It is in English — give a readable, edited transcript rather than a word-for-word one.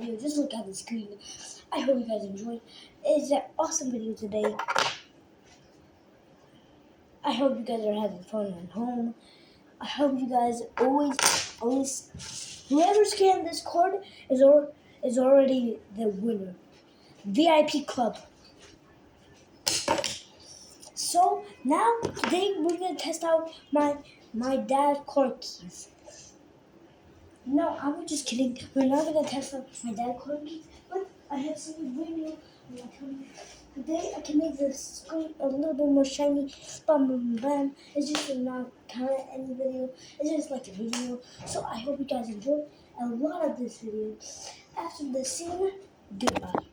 video. Just look at the screen. I hope you guys enjoyed. It's an awesome video today. I hope you guys are having fun at home. I hope you guys always, whoever scanned this card is already the winner. VIP Club. So now today we're gonna test out my dad's card keys. No, I'm just kidding. We're not gonna test out my dad's card keys, but I have some video. Today I can make the screen a little bit more shiny. Bam, bam, bam. It's just not kind of any video. It's just like a video. So I hope you guys enjoyed a lot of this video. After the scene, goodbye.